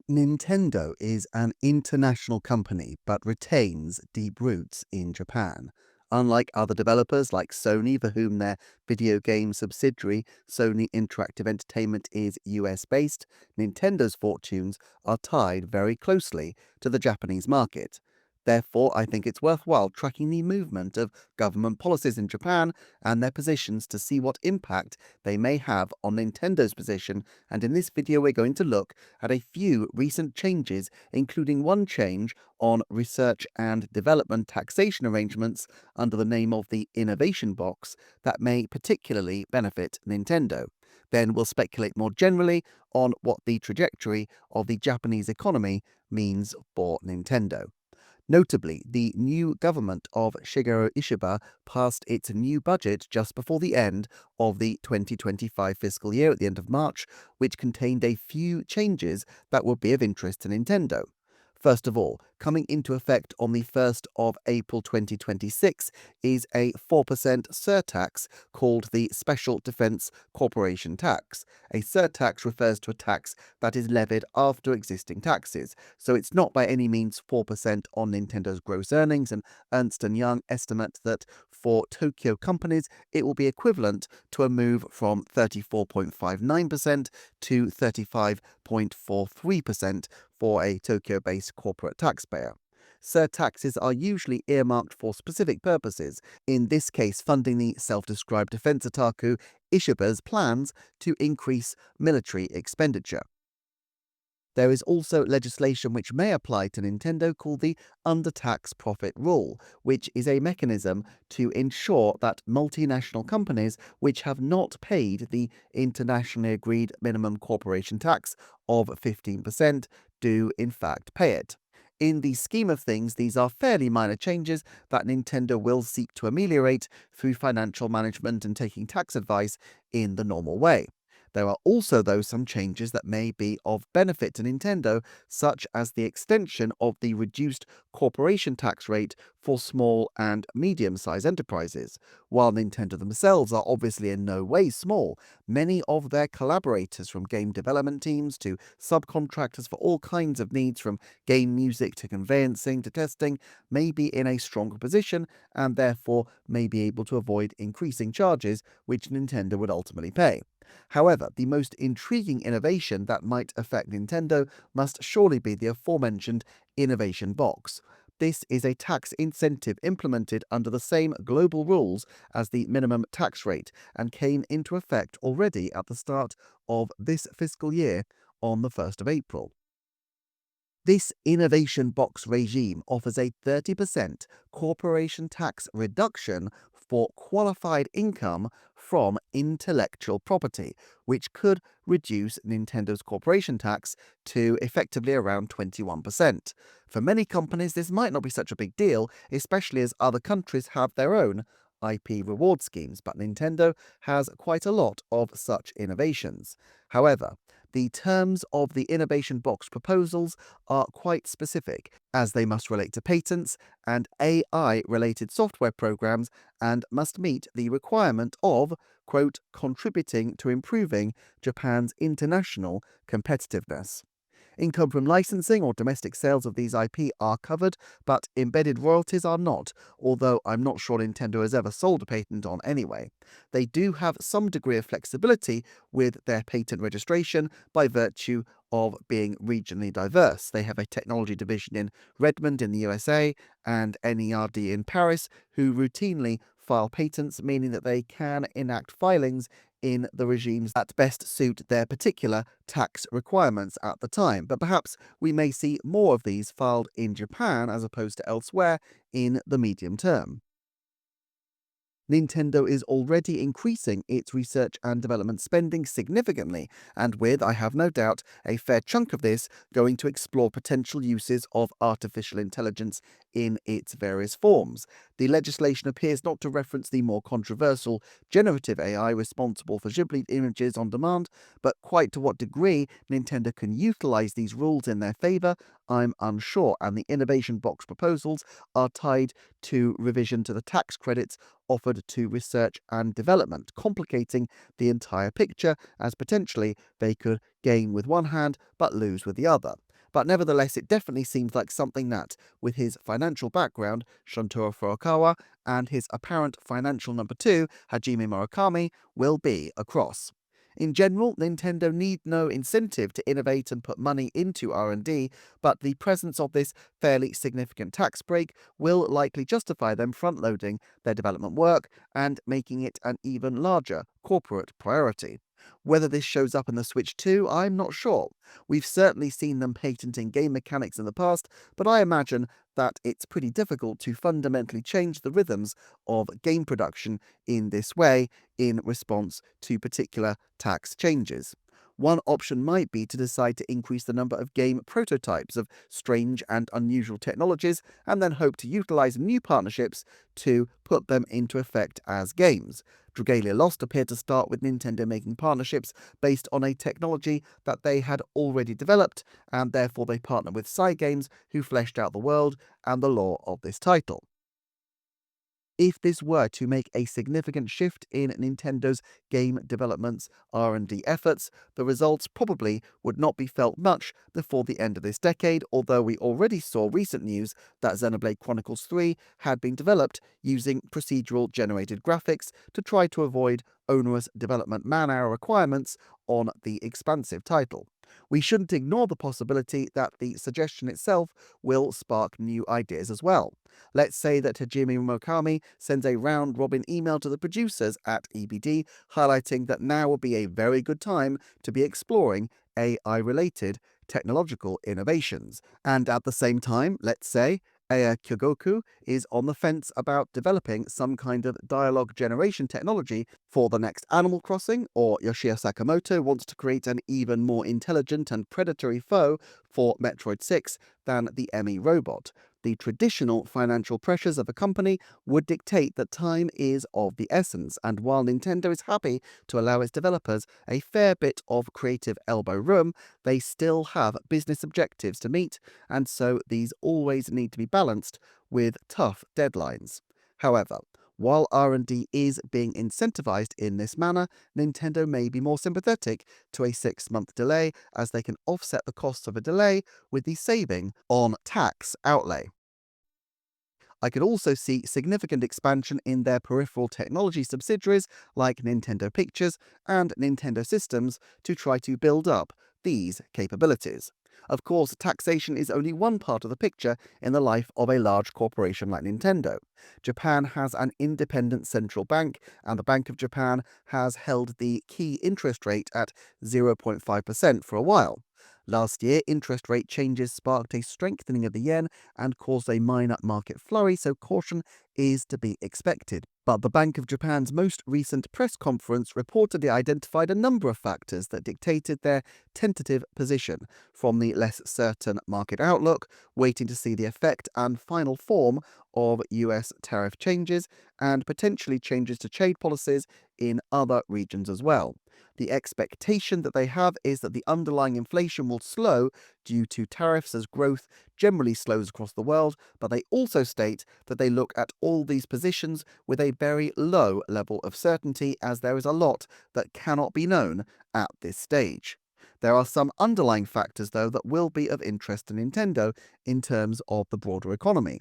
Nintendo is an international company but retains deep roots in Japan. Unlike other developers like Sony, for whom their video game subsidiary Sony Interactive Entertainment is US based, Nintendo's fortunes are tied very closely to the Japanese market. Therefore, I think it's worthwhile tracking the movement of government policies in Japan and their positions to see what impact they may have on Nintendo's position. And in this video, we're going to look at a few recent changes, including one change on research and development taxation arrangements under the name of the Innovation Box that may particularly benefit Nintendo. Then we'll speculate more generally on what the trajectory of the Japanese economy means for Nintendo. Notably, the new government of Shigeru Ishiba passed its new budget just before the end of the 2025 fiscal year at the end of March, which contained a few changes that would be of interest to Nintendo. First of all, coming into effect on the 1st of April 2026 is a 4% surtax called the Special Defense Corporation Tax. A surtax refers to a tax that is levied after existing taxes, so it's not by any means 4% on Nintendo's gross earnings, and Ernst & Young estimate that for Tokyo companies it will be equivalent to a move from 34.59% to 35.43% for a Tokyo-based corporate taxpayer. Surtaxes are usually earmarked for specific purposes, in this case funding the self-described defense otaku Ishiba's plans to increase military expenditure. There is also legislation which may apply to Nintendo called the Undertax Profit Rule, which is a mechanism to ensure that multinational companies which have not paid the internationally agreed minimum corporation tax of 15% do in fact pay it. In the scheme of things, these are fairly minor changes that Nintendo will seek to ameliorate through financial management and taking tax advice in the normal way. There are also, though, some changes that may be of benefit to Nintendo, such as the extension of the reduced corporation tax rate for small and medium-sized enterprises. While Nintendo themselves are obviously in no way small, many of their collaborators, from game development teams to subcontractors for all kinds of needs from game music to conveyancing to testing, may be in a stronger position and therefore may be able to avoid increasing charges which Nintendo would ultimately pay. However, the most intriguing innovation that might affect Nintendo must surely be the aforementioned Innovation Box. This is a tax incentive implemented under the same global rules as the minimum tax rate and came into effect already at the start of this fiscal year on the 1st of April. This Innovation Box regime offers a 30% corporation tax reduction for qualified income from intellectual property, which could reduce Nintendo's corporation tax to effectively around 21%. For many companies, this might not be such a big deal, especially as other countries have their own IP reward schemes, but Nintendo has quite a lot of such innovations. However, the terms of the Innovation Box proposals are quite specific, as they must relate to patents and AI-related software programs and must meet the requirement of, quote, contributing to improving Japan's international competitiveness. Income from licensing or domestic sales of these IP are covered, but embedded royalties are not, although I'm not sure Nintendo has ever sold a patent on anyway. They do have some degree of flexibility with their patent registration by virtue of being regionally diverse. They have a technology division in Redmond in the USA and NERD in Paris, who routinely file patents, meaning that they can enact filings in the regimes that best suit their particular tax requirements at the time. But perhaps we may see more of these filed in Japan as opposed to elsewhere in the medium term. Nintendo is already increasing its research and development spending significantly, and with, I have no doubt, a fair chunk of this going to explore potential uses of artificial intelligence in its various forms. The legislation appears not to reference the more controversial generative AI responsible for Ghibli images on demand, but quite to what degree Nintendo can utilize these rules in their favor, I'm unsure, and the Innovation Box proposals are tied to revision to the tax credits offered to research and development, complicating the entire picture as potentially they could gain with one hand but lose with the other. But nevertheless, it definitely seems like something that, with his financial background, Shuntaro Furukawa, and his apparent financial number two, Hajime Murakami, will be across. In general, Nintendo need no incentive to innovate and put money into R&D, but the presence of this fairly significant tax break will likely justify them front-loading their development work and making it an even larger corporate priority. Whether this shows up in the Switch 2, I'm not sure. We've certainly seen them patenting game mechanics in the past, but I imagine that it's pretty difficult to fundamentally change the rhythms of game production in this way in response to particular tax changes. One option might be to decide to increase the number of game prototypes of strange and unusual technologies and then hope to utilize new partnerships to put them into effect as games. Dragalia Lost appeared to start with Nintendo making partnerships based on a technology that they had already developed, and therefore they partnered with Cygames, who fleshed out the world and the lore of this title. If this were to make a significant shift in Nintendo's game development's R&D efforts, the results probably would not be felt much before the end of this decade, although we already saw recent news that Xenoblade Chronicles 3 had been developed using procedural generated graphics to try to avoid onerous development man-hour requirements on the expansive title. We shouldn't ignore the possibility that the suggestion itself will spark new ideas as well. Let's say that Hajime Murakami sends a round-robin email to the producers at EBD highlighting that now would be a very good time to be exploring AI-related technological innovations. And at the same time, let's say, Aya Kyogoku is on the fence about developing some kind of dialogue generation technology for the next Animal Crossing, or Yoshio Sakamoto wants to create an even more intelligent and predatory foe for Metroid 6 than the Emmy robot. The traditional financial pressures of a company would dictate that time is of the essence, and while Nintendo is happy to allow its developers a fair bit of creative elbow room, they still have business objectives to meet, and so these always need to be balanced with tough deadlines. However, while R&D is being incentivized in this manner, Nintendo may be more sympathetic to a 6-month delay, as they can offset the costs of a delay with the saving on tax outlay. I could also see significant expansion in their peripheral technology subsidiaries like Nintendo Pictures and Nintendo Systems to try to build up these capabilities. Of course, taxation is only one part of the picture in the life of a large corporation like Nintendo. Japan has an independent central bank, and the Bank of Japan has held the key interest rate at 0.5% for a while. Last year, interest rate changes sparked a strengthening of the yen and caused a minor market flurry, so caution is to be expected. But the Bank of Japan's most recent press conference reportedly identified a number of factors that dictated their tentative position, from the less certain market outlook, waiting to see the effect and final form of US tariff changes, and potentially changes to trade policies in other regions as well. The expectation that they have is that the underlying inflation will slow due to tariffs as growth generally slows across the world, but they also state that they look at all these positions with a very low level of certainty, as there is a lot that cannot be known at this stage. There are some underlying factors, though, that will be of interest to Nintendo in terms of the broader economy.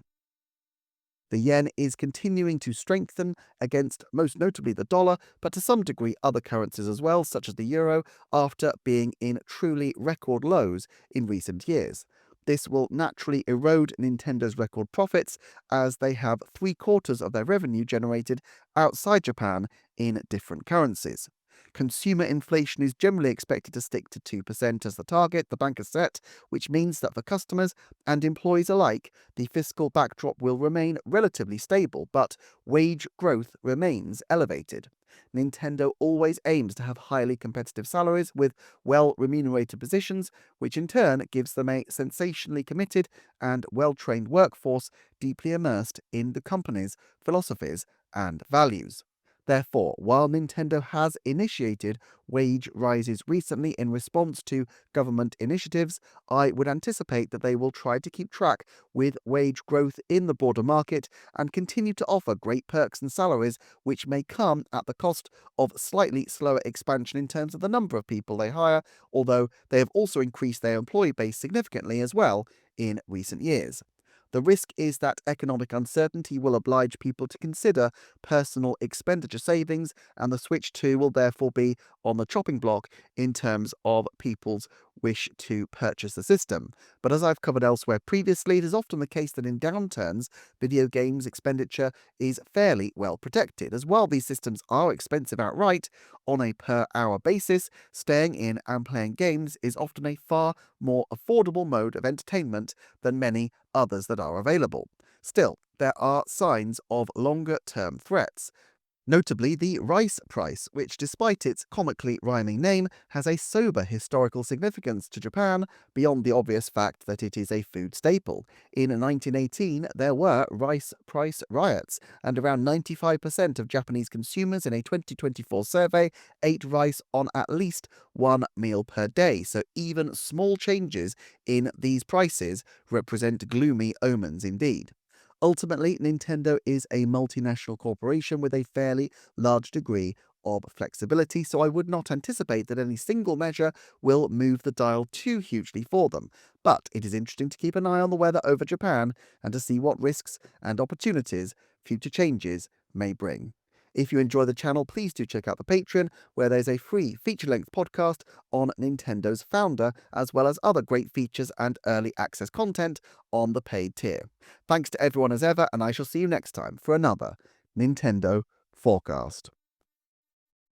The yen is continuing to strengthen against most notably the dollar, but to some degree other currencies as well, such as the euro, after being in truly record lows in recent years. This will naturally erode Nintendo's record profits, as they have 3/4 of their revenue generated outside Japan in different currencies. Consumer inflation is generally expected to stick to 2% as the target the bank has set, which means that for customers and employees alike, the fiscal backdrop will remain relatively stable, but wage growth remains elevated. Nintendo always aims to have highly competitive salaries with well-remunerated positions, which in turn gives them a sensationally committed and well-trained workforce deeply immersed in the company's philosophies and values. Therefore, while Nintendo has initiated wage rises recently in response to government initiatives, I would anticipate that they will try to keep track with wage growth in the broader market and continue to offer great perks and salaries, which may come at the cost of slightly slower expansion in terms of the number of people they hire, although they have also increased their employee base significantly as well in recent years. The risk is that economic uncertainty will oblige people to consider personal expenditure savings, and the Switch 2 will therefore be on the chopping block in terms of people's wish to purchase the system. But as I've covered elsewhere previously, it is often the case that in downturns, video games expenditure is fairly well protected, as while these systems are expensive outright, on a per hour basis, staying in and playing games is often a far more affordable mode of entertainment than many others that are available. Still, there are signs of longer term threats. Notably, the rice price, which despite its comically rhyming name, has a sober historical significance to Japan beyond the obvious fact that it is a food staple. In 1918, there were rice price riots, and around 95% of Japanese consumers in a 2024 survey ate rice on at least one meal per day, so even small changes in these prices represent gloomy omens indeed. Ultimately, Nintendo is a multinational corporation with a fairly large degree of flexibility, so I would not anticipate that any single measure will move the dial too hugely for them. But it is interesting to keep an eye on the weather over Japan and to see what risks and opportunities future changes may bring. If you enjoy the channel, please do check out the Patreon, where there's a free feature-length podcast on Nintendo's founder, as well as other great features and early access content on the paid tier. Thanks to everyone as ever, and I shall see you next time for another Nintendo Forecast.